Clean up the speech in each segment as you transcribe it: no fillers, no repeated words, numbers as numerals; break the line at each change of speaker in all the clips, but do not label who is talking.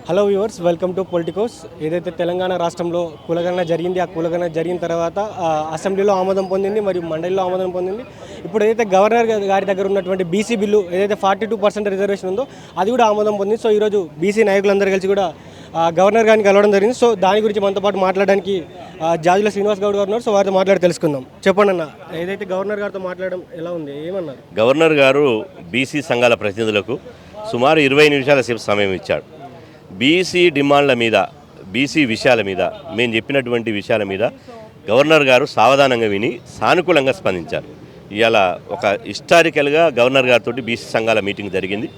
Hello viewers, welcome to Politicos. ఏదైతే తెలంగాణ రాష్ట్రంలో కులగణన జరిగింది, ఆ కులగణన జరిగిన తర్వాత అసెంబ్లీలో ఆమోదం పొందింది మరియు మండలిలో ఆమోదం పొందింది. ఇప్పుడు ఏదైతే గవర్నర్ గారి దగ్గర ఉన్నటువంటి బీసీ బిల్లు ఏదైతే 42% రిజర్వేషన్ ఉందో అది కూడా ఆమోదం పొందింది. సో ఈరోజు బీసీ నాయకులందరూ కలిసి కూడా గవర్నర్ గారిని కలవడం జరిగింది. సో దాని గురించి మనతో పాటు మాట్లాడడానికి జాజుల శ్రీనివాస్ గౌడ్ గారు ఉన్నారు. సో వారితో మాట్లాడి తెలుసుకుందాం. చెప్పండి అన్న, ఏదైతే గవర్నర్ గారితో మాట్లాడడం ఎలా ఉంది, ఏమన్నారు?
గవర్నర్ గారు బీసీ సంఘాల ప్రతినిధులకు సుమారు 20 నిమిషాల సేపు సమయం ఇచ్చాడు. బీసీ డిమాండ్ల మీద, బీసీ విషయాల మీద, మేము చెప్పినటువంటి విషయాల మీద గవర్నర్ గారు సావధానంగా విని సానుకూలంగా స్పందించారు. ఇవాళ ఒక హిస్టారికల్గా గవర్నర్ గారితో బీసీ సంఘాల మీటింగ్ జరిగింది.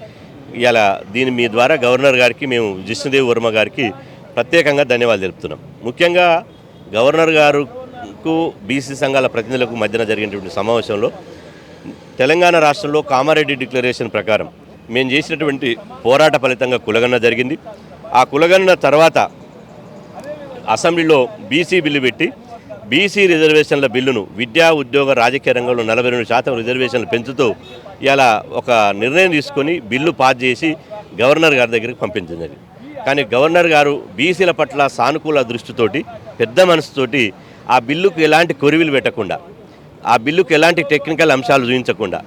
ఇవాళ దీని మీ ద్వారా గవర్నర్ గారికి మేము జిష్ణుదేవ్ వర్మ గారికి ప్రత్యేకంగా ధన్యవాదాలు తెలుపుతున్నాం. ముఖ్యంగా గవర్నర్ గారుకు బీసీ సంఘాల ప్రతినిధులకు మధ్యన జరిగినటువంటి సమావేశంలో తెలంగాణ రాష్ట్రంలో కామారెడ్డి డిక్లరేషన్ ప్రకారం మేము చేసినటువంటి పోరాట ఫలితంగా కులగణన జరిగింది. ఆ కులగణన తర్వాత అసెంబ్లీలో బీసీ బిల్లు పెట్టి బీసీ రిజర్వేషన్ల బిల్లును విద్యా, ఉద్యోగ, రాజకీయ రంగంలో 42% రిజర్వేషన్లు పెంచుతూ ఇలా ఒక నిర్ణయం తీసుకొని బిల్లు పాస్ చేసి గవర్నర్ గారి దగ్గరికి పంపించింది. కానీ గవర్నర్ గారు బీసీల పట్ల సానుకూల దృష్టితోటి, పెద్ద మనసుతోటి ఆ బిల్లుకు ఎలాంటి కొరివిలు పెట్టకుండా, ఆ బిల్లుకు ఎలాంటి టెక్నికల్ అంశాలు చూపించకుండా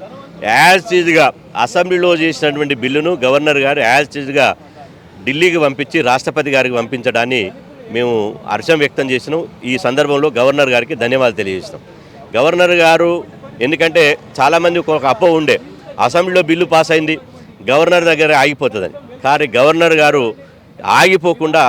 యాజ్ చీజ్గా అసెంబ్లీలో చేసినటువంటి బిల్లును గవర్నర్ గారు యాజ్ చీజ్గా ఢిల్లీకి పంపించి రాష్ట్రపతి గారికి పంపించడాన్ని మేము హర్షం వ్యక్తం చేసినాం. ఈ సందర్భంలో గవర్నర్ గారికి ధన్యవాదాలు తెలియజేసినాం. గవర్నర్ గారు ఎందుకంటే చాలామంది ఒక అపోహ ఉండే, అసెంబ్లీలో బిల్లు పాస్ అయింది గవర్నర్ దగ్గర ఆగిపోతుందని. కానీ గవర్నర్ గారు ఆగిపోకుండా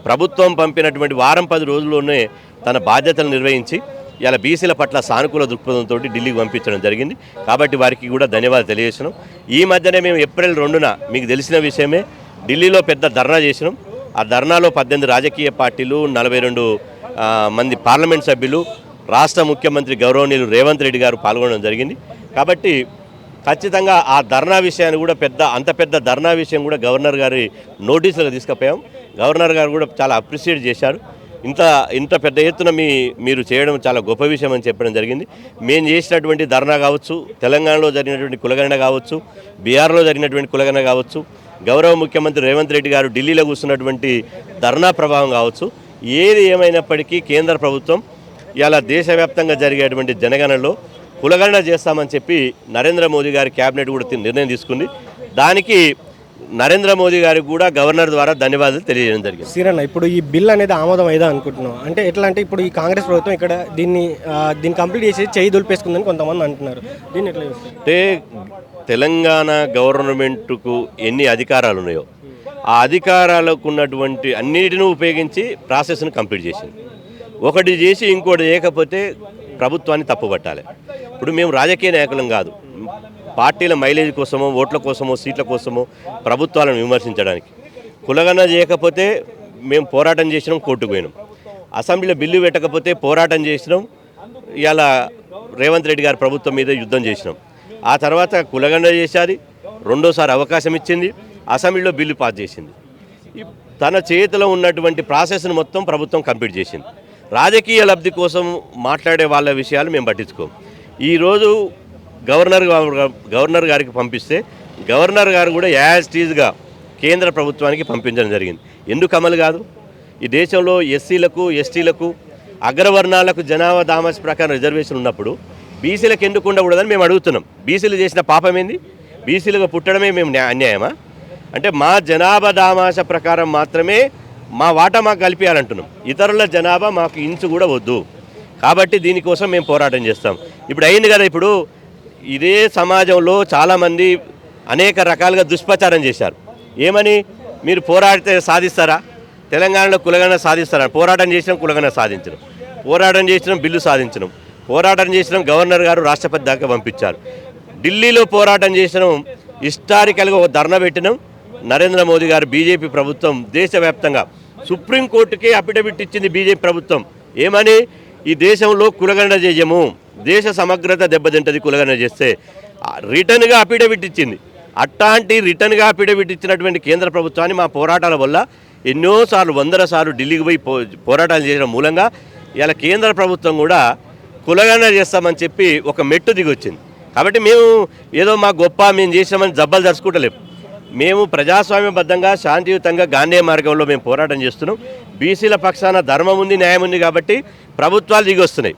ప్రభుత్వం పంపినటువంటి వారం 10 రోజుల్లోనే తన బాధ్యతలు నిర్వహించి ఇలా బీసీల పట్ల సానుకూల దృక్పథంతో ఢిల్లీకి పంపించడం జరిగింది. కాబట్టి వారికి కూడా ధన్యవాదాలు తెలియజేసినాం. ఈ మధ్యనే మేము ఏప్రిల్ 2న మీకు తెలిసిన విషయమే ఢిల్లీలో పెద్ద ధర్నా చేసినాం. ఆ ధర్నాలో 18 రాజకీయ పార్టీలు, 42 మంది పార్లమెంట్ సభ్యులు, రాష్ట్ర ముఖ్యమంత్రి గౌరవనీయులు రేవంత్ రెడ్డి గారు పాల్గొనడం జరిగింది. కాబట్టి ఖచ్చితంగా ఆ ధర్నా విషయాన్ని కూడా అంత పెద్ద ధర్నా విషయం కూడా గవర్నర్ గారి నోటీసులకు తీసుకుపోయాం. గవర్నర్ గారు కూడా చాలా అప్రిషియేట్ చేశారు. ఇంత పెద్ద ఎత్తున మీరు చేయడం చాలా గొప్ప విషయం అని చెప్పడం జరిగింది. మేము చేసినటువంటి ధర్నా కావచ్చు, తెలంగాణలో జరిగినటువంటి కులగణన కావచ్చు, బీహార్లో జరిగినటువంటి కులగణన కావచ్చు, గౌరవ ముఖ్యమంత్రి రేవంత్ రెడ్డి గారు ఢిల్లీలో కూర్చున్నటువంటి ధర్నా ప్రభావం కావచ్చు, ఏది ఏమైనప్పటికీ కేంద్ర ప్రభుత్వం ఇలా దేశవ్యాప్తంగా జరిగేటువంటి జనగణనలో కులగణన చేస్తామని చెప్పి నరేంద్ర మోదీ గారి క్యాబినెట్ కూడా నిర్ణయం తీసుకుంది. దానికి నరేంద్ర మోదీ గారికి కూడా గవర్నర్ ద్వారా ధన్యవాదాలు తెలియజేయడం జరిగింది.
సీరన్న, ఇప్పుడు ఈ బిల్ అనేది ఆమోదం అయిదా అనుకుంటున్నాం అంటే ఎట్లా అంటే ఇప్పుడు ఈ కాంగ్రెస్ ప్రభుత్వం ఇక్కడ దీన్ని కంప్లీట్ చేసి చేయి దులిపేసుకుందని కొంతమంది అంటున్నారు. దీన్ని ఎట్లా చూస్తారు?
అంటే తెలంగాణ గవర్నమెంట్కు ఎన్ని అధికారాలు ఉన్నాయో ఆ అధికారాలకు ఉన్నటువంటి అన్నిటిని ఉపయోగించి ప్రాసెస్ను కంప్లీట్ చేసింది. ఒకటి చేసి ఇంకోటి చేయకపోతే ప్రభుత్వాన్ని తప్పుపట్టాలి. ఇప్పుడు మేము రాజకీయ నాయకులం కాదు, పార్టీల మైలేజ్ కోసమో, ఓట్ల కోసమో, సీట్ల కోసమో ప్రభుత్వాలను విమర్శించడానికి. కులగణన చేయకపోతే మేము పోరాటం చేసినాం, కోర్టుకు పోయినాం. అసెంబ్లీలో బిల్లు పెట్టకపోతే పోరాటం చేసినాం, ఇలా రేవంత్ రెడ్డి గారి ప్రభుత్వం మీద యుద్ధం చేసినాం. ఆ తర్వాత కులగణన చేశారు, రెండోసారి అవకాశం ఇచ్చింది, అసెంబ్లీలో బిల్లు పాస్ చేసింది. తన చేతిలో ఉన్నటువంటి ప్రాసెస్ను మొత్తం ప్రభుత్వం కంప్లీట్ చేసింది. రాజకీయ లబ్ధి కోసం మాట్లాడే వాళ్ళ విషయాలు మేము పట్టించుకోము. ఈరోజు గవర్నర్ గారికి పంపిస్తే గవర్నర్ గారు కూడా యాజ్ టీజ్గా కేంద్ర ప్రభుత్వానికి పంపించడం జరిగింది. ఎందుకు అమలు కాదు? ఈ దేశంలో ఎస్సీలకు, ఎస్టీలకు, అగ్రవర్ణాలకు జనాభా దామాష ప్రకారం రిజర్వేషన్ ఉన్నప్పుడు బీసీలకు ఎందుకు ఉండకూడదని మేము అడుగుతున్నాం. బీసీలు చేసిన పాపం ఏంది? బీసీలుగా పుట్టడమే మేము అన్యాయమా? అంటే మా జనాభా దామాష ప్రకారం మాత్రమే మా వాటా మాకు కల్పించాలంటున్నాం. ఇతరుల జనాభా మాకు ఇంచు కూడా వద్దు. కాబట్టి దీనికోసం మేము పోరాటం చేస్తాం. ఇప్పుడు అయింది కదా, ఇప్పుడు ఇదే సమాజంలో చాలామంది అనేక రకాలుగా దుష్ప్రచారం చేశారు. ఏమని? మీరు పోరాడితే సాధిస్తారా, తెలంగాణలో కులగణన సాధిస్తారా? పోరాటం చేసినాం, కులగణన సాధించడం, పోరాటం చేసినాం, బిల్లు సాధించడం, పోరాటం చేసినాం, గవర్నర్ గారు రాష్ట్రపతి దాకా పంపించారు. ఢిల్లీలో పోరాటం చేసినాం, హిస్టారికల్గా ఒక ధర్నా పెట్టినాం. నరేంద్ర మోదీ గారు బీజేపీ ప్రభుత్వం దేశవ్యాప్తంగా సుప్రీంకోర్టుకే అఫిడవిట్ ఇచ్చింది బీజేపీ ప్రభుత్వం. ఏమని? ఈ దేశంలో కులగణన చేయము, దేశ సమగ్రత దెబ్బతింటది కులగణన చేస్తే. రిటర్న్గా అఫిడవిట్ ఇచ్చింది. అట్లాంటి రిటర్న్గా అఫిడవిట్ ఇచ్చినటువంటి కేంద్ర ప్రభుత్వాన్ని మా పోరాటాల వల్ల ఎన్నోసార్లు 100 సార్లు ఢిల్లీకి పోయి పోరాటాలు చేయడం మూలంగా ఇలా కేంద్ర ప్రభుత్వం కూడా కులగణన చేస్తామని చెప్పి ఒక మెట్టు దిగొచ్చింది. కాబట్టి మేము ఏదో మా గొప్ప మేము చేసామని జబ్బలు దర్చుకుంటలేము. మేము ప్రజాస్వామ్యబద్ధంగా శాంతియుతంగా గాంధీ మార్గంలో మేము పోరాటం చేస్తున్నాం. బీసీల పక్షాన ధర్మం ఉంది, న్యాయం ఉంది కాబట్టి ప్రభుత్వాలు దిగి వస్తున్నాయి.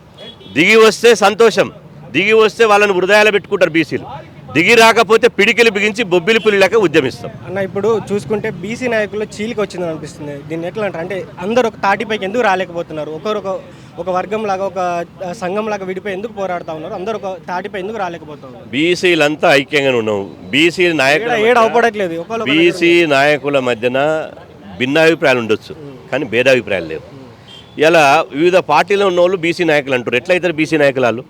దిగి వస్తే సంతోషం, దిగి వస్తే వాళ్ళని హృదయాలు పెట్టుకుంటారు బీసీలు. దిగి రాకపోతే పిడికిలు బిగించి బొబ్బిలి పులిలాగా ఉద్యమిస్తాం.
అన్న ఇప్పుడు చూసుకుంటే బీసీ నాయకుల్లో చీలిక వచ్చిందని అనిపిస్తుంది. దీన్ని ఎట్లా అంటారు అంటే అందరూ ఒక తాటిపైకి ఎందుకు రాలేకపోతున్నారు? ఒక వర్గం లాగా ఒక సంఘం లాగా విడిపోయి ఎందుకు పోరాడుతూ ఉన్నారు? అందరూ ఒక తాటిపై ఎందుకు రాలేకపోతున్నారు?
బీసీలంతా ఐక్యంగా ఉన్నాం. బీసీ నాయకులు
అవపడట్లేదు.
బీసీ నాయకుల మధ్యన భిన్నాభిప్రాయాలు ఉండొచ్చు, కానీ భేదాభిప్రాయాలు లేవు. ఇలా వివిధ పార్టీలో ఉన్న వాళ్ళు బీసీ నాయకులు అంటారు. ఎట్లయితారు బీసీ నాయకులు వాళ్ళు?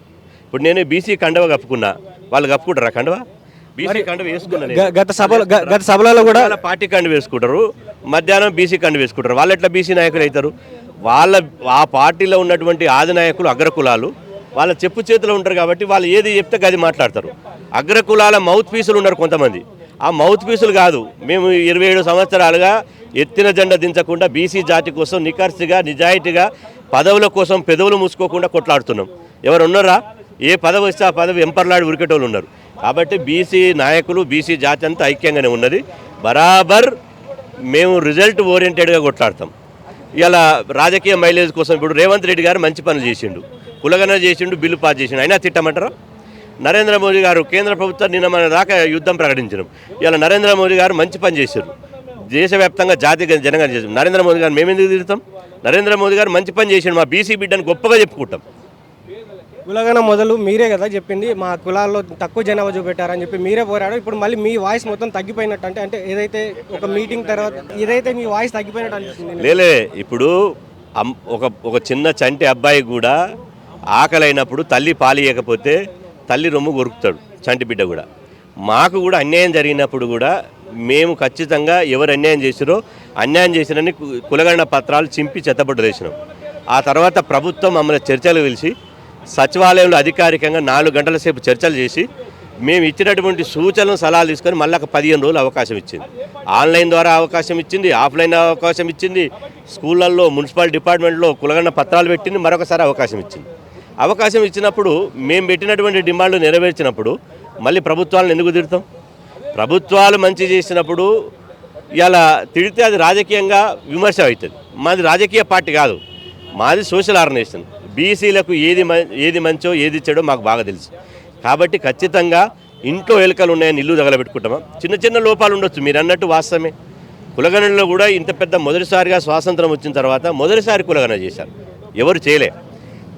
ఇప్పుడు నేను బీసీ కండవ కప్పుకున్నా, వాళ్ళు కప్పుకుంటారా కండవ? బీసీ కండవ వేసుకున్నా.
గత సభలలో కూడా
పార్టీ కండు వేసుకుంటారు, మధ్యాహ్నం బీసీ కండు వేసుకుంటారు. వాళ్ళు ఎట్లా బీసీ నాయకులు అవుతారు? ఆ పార్టీలో ఉన్నటువంటి ఆది నాయకులు అగ్రకులాలు వాళ్ళ చెప్పు చేతిలో ఉంటారు కాబట్టి వాళ్ళు ఏది చెప్తే గది మాట్లాడతారు. అగ్రకులాల మౌత్ పీసులు ఉన్నారు కొంతమంది. ఆ మౌత్ పీసులు కాదు. మేము 27 సంవత్సరాలుగా ఎత్తిన జెండా దించకుండా బీసీ జాతి కోసం నిఖర్సిగా నిజాయితీగా పదవుల కోసం పెదవులు మూసుకోకుండా కొట్లాడుతున్నాం. ఎవరు ఉన్నారా? ఏ పదవి వస్తే ఆ పదవి ఎంపర్లాడి ఉరికేటోళ్ళు ఉన్నారు. కాబట్టి బీసీ నాయకులు బీసీ జాతి అంతా ఐక్యంగానే ఉన్నది. బరాబర్ మేము రిజల్ట్ ఓరియంటెడ్గా కొట్లాడతాం. ఇలా రాజకీయ మైలేజ్ కోసం ఇప్పుడు రేవంత్ రెడ్డి గారు మంచి పనులు చేసిండు, కులగన చేసిండు, బిల్లు పాస్ చేసిండు, అయినా తిట్టమంటారా? నరేంద్ర మోదీ గారు కేంద్ర ప్రభుత్వం నిన్న మన దాకా యుద్ధం ప్రకటించడం. ఇలా నరేంద్ర మోదీ గారు మంచి పని చేశారు, దేశవ్యాప్తంగా జాతీయ జనంగా చేశారు. నరేంద్ర మోదీ గారు మేమెందుకు తిడతాం? నరేంద్ర మోదీ గారు మంచి పని చేసిండు, మా బీసీ బిడ్డను గొప్పగా చెప్పుకుంటాం.
కులగన మొదలు మీరే కదా చెప్పింది, మా కులాల్లో తక్కువ జనాభా చూపెట్టారని చెప్పి మీరే పోరాడు. ఇప్పుడు మళ్ళీ మీ వాయిస్ మొత్తం తగ్గిపోయినట్టు అంటే ఏదైతే ఒక మీటింగ్ తర్వాత ఏదైతే మీ వాయిస్ తగ్గిపోయినట్టు అనిపిస్తుంది.
లేలే, ఇప్పుడు ఒక చిన్న చంటి అబ్బాయి కూడా ఆకలి అయినప్పుడు తల్లి పాలియకపోతే తల్లి రొమ్ము కొరుకుతాడు చంటి బిడ్డ కూడా. మాకు కూడా అన్యాయం జరిగినప్పుడు కూడా మేము ఖచ్చితంగా ఎవరు అన్యాయం చేసిరో అన్యాయం చేసిరని కులగణ పత్రాలు చింపి చెత్తబడ్డలేసినాం. ఆ తర్వాత ప్రభుత్వం మమ్మల్ని చర్చలు పిలిచి సచివాలయంలో అధికారికంగా 4 గంటల సేపు చర్చలు చేసి మేము ఇచ్చినటువంటి సూచనలు సలహాలు తీసుకొని మళ్ళీ 15 రోజులు అవకాశం ఇచ్చింది. ఆన్లైన్ ద్వారా అవకాశం ఇచ్చింది, ఆఫ్లైన్ అవకాశం ఇచ్చింది, స్కూళ్ళల్లో మున్సిపల్ డిపార్ట్మెంట్లో కులగన్న పత్రాలు పెట్టింది, మరొకసారి అవకాశం ఇచ్చింది. అవకాశం ఇచ్చినప్పుడు మేము పెట్టినటువంటి డిమాండ్లు నెరవేర్చినప్పుడు మళ్ళీ ప్రభుత్వాలను ఎందుకు తిడతాం? ప్రభుత్వాలు మంచి చేసినప్పుడు ఇలా తిడితే అది రాజకీయంగా విమర్శ అవుతుంది. మాది రాజకీయ పార్టీ కాదు, మాది సోషల్ ఆర్గనైజేషన్. బీసీలకు ఏది మంచో ఏది చెడో మాకు బాగా తెలుసు. కాబట్టి ఖచ్చితంగా ఇంట్లో ఎలుకలు ఉన్నాయని ఇల్లు తగలబెట్టుకుంటామా? చిన్న చిన్న లోపాలు ఉండొచ్చు, మీరు అన్నట్టు వాస్తవమే. కులగణలో కూడా ఇంత పెద్ద మొదటిసారిగా స్వాతంత్రం వచ్చిన తర్వాత మొదటిసారి కులగణ చేశారు, ఎవరు చేయలే.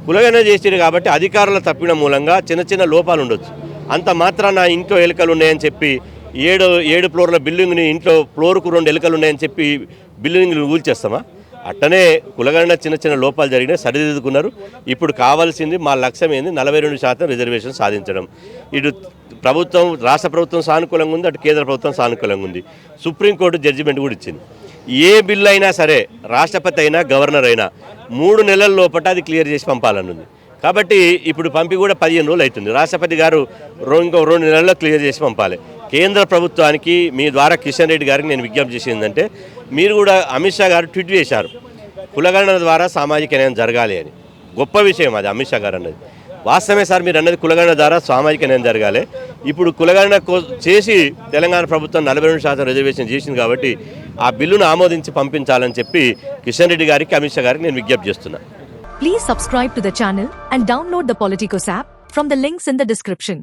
కులగణ చేసారు కాబట్టి అధికారుల తప్పిన మూలంగా చిన్న చిన్న లోపాలు ఉండొచ్చు. అంత మాత్రాన ఇంట్లో ఎలుకలు ఉన్నాయని చెప్పి 7 ఫ్లోర్ల బిల్డింగ్ని ఇంట్లో ఫ్లోర్కు 2 ఎలుకలు ఉన్నాయని చెప్పి బిల్డింగ్ని కూల్చేస్తామా? అట్టనే కులగణ చిన్న చిన్న లోపాలు జరిగినా సరిదిద్దుకున్నారు. ఇప్పుడు కావాల్సింది మా లక్ష్యం ఏంది? 42% రిజర్వేషన్ సాధించడం. ఇటు ప్రభుత్వం రాష్ట్ర ప్రభుత్వం సానుకూలంగా ఉంది, అటు కేంద్ర ప్రభుత్వం సానుకూలంగా ఉంది. సుప్రీంకోర్టు జడ్జిమెంట్ కూడా ఇచ్చింది. ఏ బిల్లు అయినా సరే రాష్ట్రపతి అయినా గవర్నర్ అయినా 3 నెలల లోపల అది క్లియర్ చేసి పంపాలనుంది. కాబట్టి ఇప్పుడు పంపి కూడా 15 రోజులు అవుతుంది. రాష్ట్రపతి గారు ఇంకో 2 నెలల్లో క్లియర్ చేసి పంపాలి. కేంద్ర ప్రభుత్వానికి మీ ద్వారా కిషన్ రెడ్డి గారికి నేను విజ్ఞప్తి చేసిందంటే, మీరు కూడా అమిత్ షా గారు ట్వీట్ చేశారు కులగణన ద్వారా సామాజిక న్యాయం జరగాలి అని. గొప్ప విషయం అది అమిత్ షా గారు అన్నది. వాస్తవమే సార్, మీరు అన్నది కులగణన ద్వారా సామాజిక న్యాయం జరగాలి. ఇప్పుడు కులగణన చేసి తెలంగాణ ప్రభుత్వం 42% రిజర్వేషన్ చేసింది కాబట్టి ఆ బిల్లును ఆమోదించి పంపించాలని చెప్పి కిషన్ రెడ్డి గారికి అమిత్ షా గారికి నేను విజ్ఞప్తి చేస్తున్నాను.
Please subscribe to the channel and download the Politicos app from the links in the description.